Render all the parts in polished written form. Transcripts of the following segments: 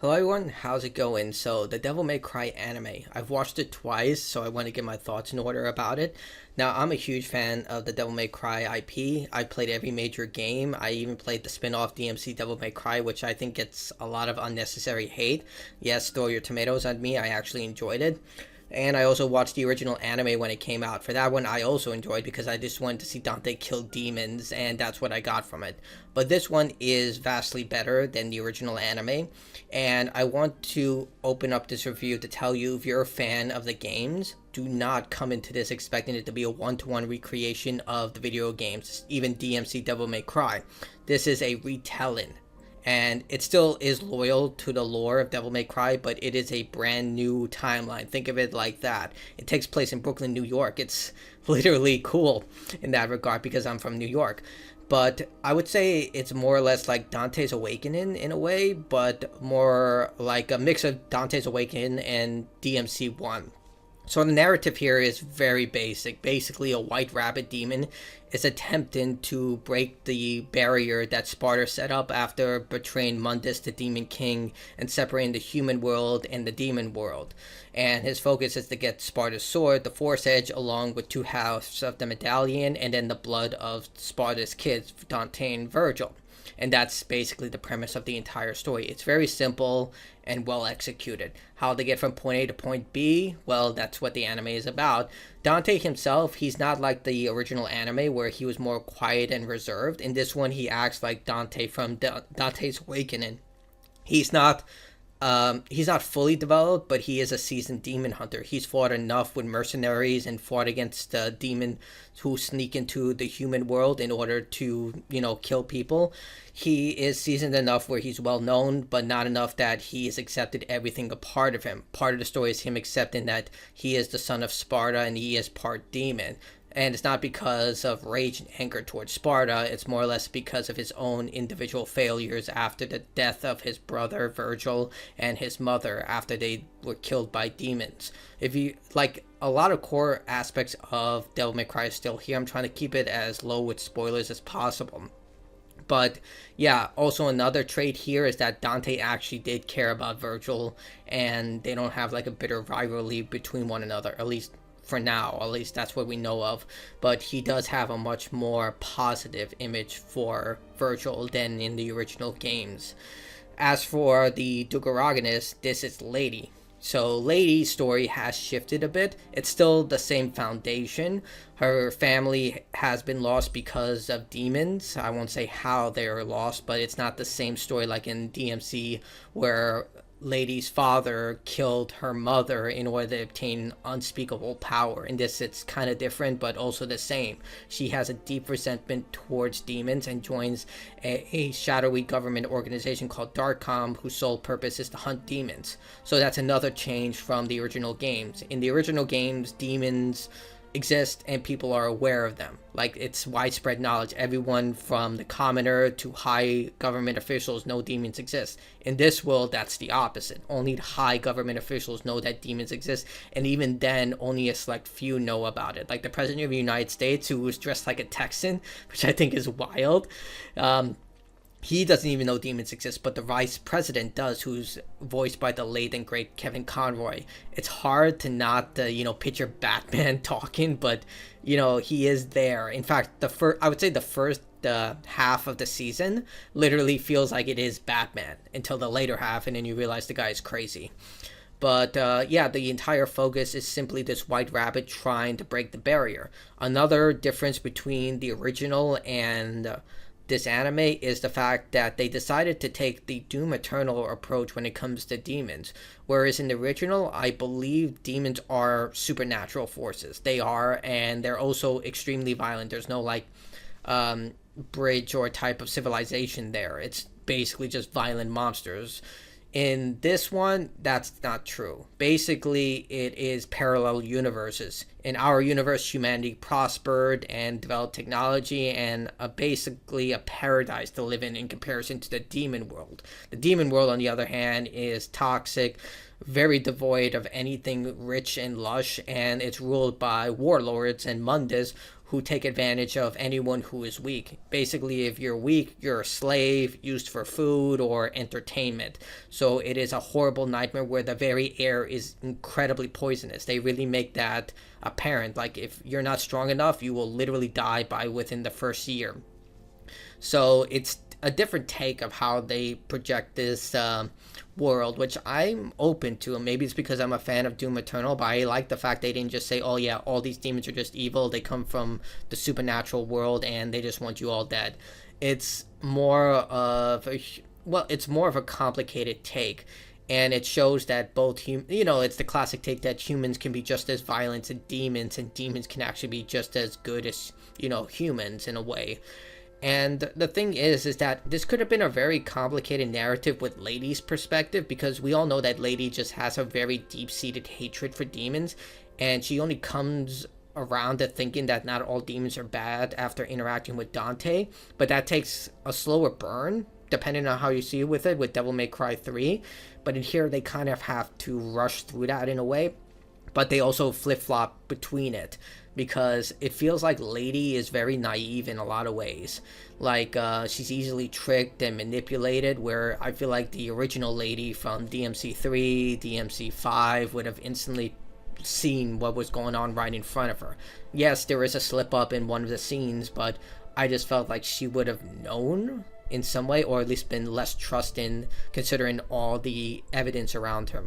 Hello everyone, how's it going? So the Devil May Cry anime, I've watched it twice, so I want to get my thoughts in order about it. Now, I'm a huge fan of the Devil May Cry IP. I played every major game. I even played the spin-off DMC Devil May Cry, which I think gets a lot of unnecessary hate. Yes, throw your tomatoes at me, I actually enjoyed it. And I also watched the original anime when it came out. For that one, I also enjoyed because I just wanted to see Dante kill demons, and that's what I got from it. But this one is vastly better than the original anime, and I want to open up this review to tell you if you're a fan of the games, do not come into this expecting it to be a one-to-one recreation of the video games, even DMC Devil May Cry. This is a retelling, and it still is loyal to the lore of Devil May Cry, but it is a brand new timeline. Think of it like that. It takes place in Brooklyn, New York. It's literally cool in that regard because I'm from New York. But I would say it's more or less like Dante's Awakening in a way, but more like a mix of Dante's Awakening and DMC 1. So the narrative here is very basic. Basically, a white rabbit demon is attempting to break the barrier that Sparta set up after betraying Mundus, the Demon King, and separating the human world and the demon world. And his focus is to get Sparta's sword, the Force Edge, along with two halves of the medallion, and then the blood of Sparta's kids, Dante and Virgil. And that's basically the premise of the entire story. It's very simple and well executed. How they get from point A to point B, well, that's what the anime is about. Dante himself, he's not like the original anime where he was more quiet and reserved. In this one, he acts like Dante from Dante's Awakening. He's not fully developed, but he is a seasoned demon hunter. He's fought enough with mercenaries and fought against demons who sneak into the human world in order to, kill people. He is seasoned enough where he's well known, but not enough that he has accepted everything a part of him. Part of the story is him accepting that he is the son of Sparta and he is part demon. And it's not because of rage and anger towards Sparta, it's more or less because of his own individual failures after the death of his brother Virgil and his mother after they were killed by demons. If you like, a lot of core aspects of Devil May Cry is still here. I'm trying to keep it as low with spoilers as possible. But yeah, also another trait here is that Dante actually did care about Virgil, and they don't have like a bitter rivalry between one another, at least for now. At least that's what we know of. But he does have a much more positive image for Virgil than in the original games. As for the Dugaragonist, this is Lady. So Lady's story has shifted a bit. It's still the same foundation. Her family has been lost because of demons. I won't say how they are lost, but it's not the same story like in DMC where Lady's father killed her mother in order to obtain unspeakable power. In this, it's kind of different, but also the same. She has a deep resentment towards demons and joins a shadowy government organization called Darkcom, whose sole purpose is to hunt demons. So that's another change from the original games. In the original games, demons exist and people are aware of them. Like, it's widespread knowledge. Everyone from the commoner to high government officials know demons exist. In this world, that's the opposite. Only high government officials know that demons exist, and even then, only a select few know about it. Like the President of the United States, who was dressed like a Texan, which I think is wild. He doesn't even know demons exist, but the vice president does, who's voiced by the late and great Kevin Conroy. It's hard to not, picture Batman talking, but, he is there. In fact, I would say the first half of the season literally feels like it is Batman until the later half, and then you realize the guy is crazy. But the entire focus is simply this white rabbit trying to break the barrier. Another difference between the original and this anime is the fact that they decided to take the Doom Eternal approach when it comes to demons. Whereas in the original, I believe demons are supernatural forces. They are, and they're also extremely violent. There's no bridge or type of civilization there. It's basically just violent monsters. In this one, that's not true. Basically, it is parallel universes. In our universe, humanity prospered and developed technology and basically a paradise to live in comparison to the demon world. The demon world, on the other hand, is toxic, very devoid of anything rich and lush, and it's ruled by warlords and Mundus who take advantage of anyone who is weak. Basically, if you're weak, you're a slave used for food or entertainment. So it is a horrible nightmare where the very air is incredibly poisonous. They really make that apparent. Like, if you're not strong enough, you will literally die by within the first year. So it's a different take of how they project this world, which I'm open to. And maybe it's because I'm a fan of Doom Eternal, but I like the fact they didn't just say, oh yeah, all these demons are just evil. They come from the supernatural world and they just want you all dead. It's more of it's more of a complicated take. And it shows that both it's the classic take that humans can be just as violent as demons, and demons can actually be just as good as humans in a way. And the thing is that this could have been a very complicated narrative with Lady's perspective, because we all know that Lady just has a very deep-seated hatred for demons, and she only comes around to thinking that not all demons are bad after interacting with Dante, but that takes a slower burn, depending on how you see it with Devil May Cry 3, but in here they kind of have to rush through that in a way, but they also flip-flop between it, because it feels like Lady is very naive in a lot of ways. Like, she's easily tricked and manipulated, where I feel like the original Lady from DMC3, DMC5 would have instantly seen what was going on right in front of her. Yes, there is a slip-up in one of the scenes, but I just felt like she would have known in some way, or at least been less trusting considering all the evidence around her.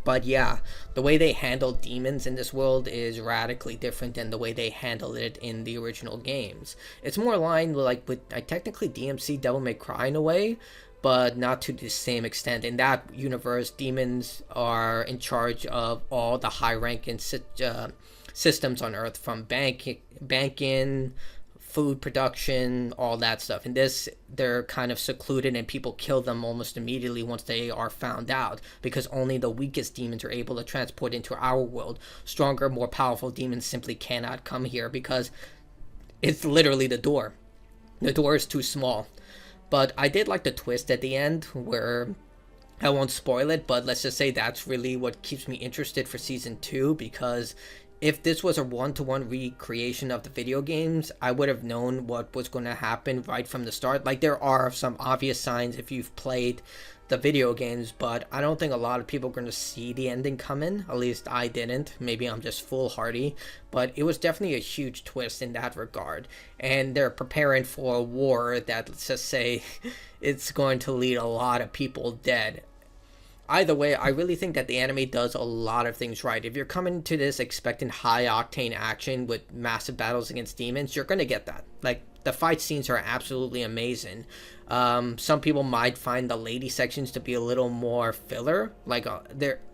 But yeah, the way they handle demons in this world is radically different than the way they handled it in the original games. It's more aligned with technically DMC Devil May Cry in a way, but not to the same extent. In that universe, demons are in charge of all the high-ranking systems on Earth, from banking, food production, all that stuff. In this, they're kind of secluded and people kill them almost immediately once they are found out, because only the weakest demons are able to transport into our world. Stronger, more powerful demons simply cannot come here because it's literally the door. The door is too small. But I did like the twist at the end, where I won't spoil it, but let's just say that's really what keeps me interested for Season 2, because if this was a one-to-one recreation of the video games, I would have known what was going to happen right from the start. Like, there are some obvious signs if you've played the video games, but I don't think a lot of people are going to see the ending coming. At least I didn't. Maybe I'm just foolhardy, but it was definitely a huge twist in that regard. And they're preparing for a war that, let's just say, it's going to lead a lot of people dead. Either way, I really think that the anime does a lot of things right. If you're coming to this expecting high-octane action with massive battles against demons, you're going to get that. Like, the fight scenes are absolutely amazing. Some people might find the lady sections to be a little more filler. Like,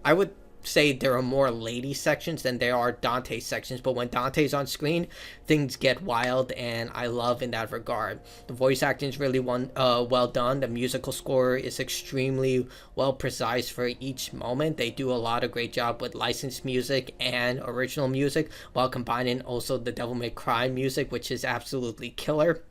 I would say there are more lady sections than there are Dante sections, but when Dante's on screen, things get wild, and I love in that regard. The voice acting is really well done. The musical score is extremely well precise for each moment. They do a lot of great job with licensed music and original music, while combining also the Devil May Cry music, which is absolutely killer.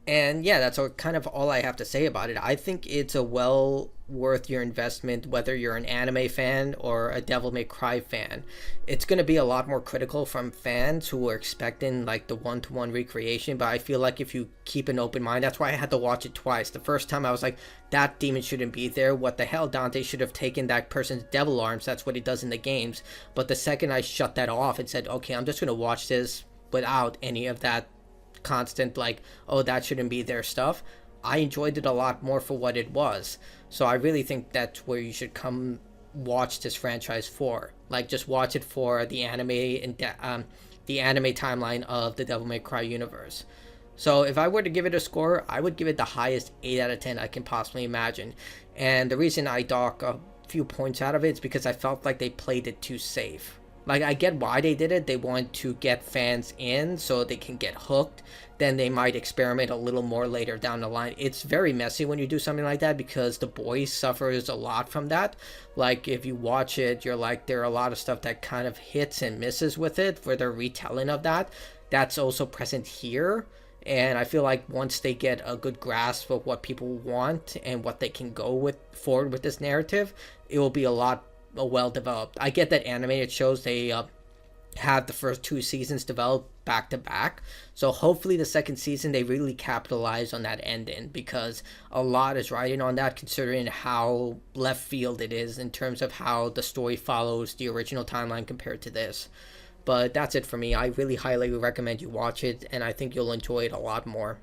And yeah, that's kind of all I have to say about it. I think it's a well worth your investment, whether you're an anime fan or a Devil May Cry fan. It's going to be a lot more critical from fans who are expecting like the one-to-one recreation, but I feel like if you keep an open mind, that's why I had to watch it twice. The first time I was like, that demon shouldn't be there. What the hell? Dante should have taken that person's devil arms. That's what he does in the games. But the second I shut that off and said, okay, I'm just going to watch this without any of that constant like, oh, that shouldn't be their stuff, I enjoyed it a lot more for what it was. So I really think that's where you should come watch this franchise for. Like, just watch it for the anime and the anime timeline of the Devil May Cry universe. So if I were to give it a score, I would give it the highest 8 out of 10 I can possibly imagine. And the reason I dock a few points out of it is because I felt like they played it too safe. Like, I get why they did it. They want to get fans in so they can get hooked. Then they might experiment a little more later down the line. It's very messy when you do something like that, because The Boys suffers a lot from that. Like, if you watch it, you're like, there are a lot of stuff that kind of hits and misses with it for their retelling of that. That's also present here. And I feel like once they get a good grasp of what people want and what they can go forward with this narrative, it will be a lot well developed. I get that animated shows, they have the first two seasons develop back to back. So hopefully the second season they really capitalize on that ending, because a lot is riding on that, considering how left field it is in terms of how the story follows the original timeline compared to this. But that's it for me. I really highly recommend you watch it, and I think you'll enjoy it a lot more.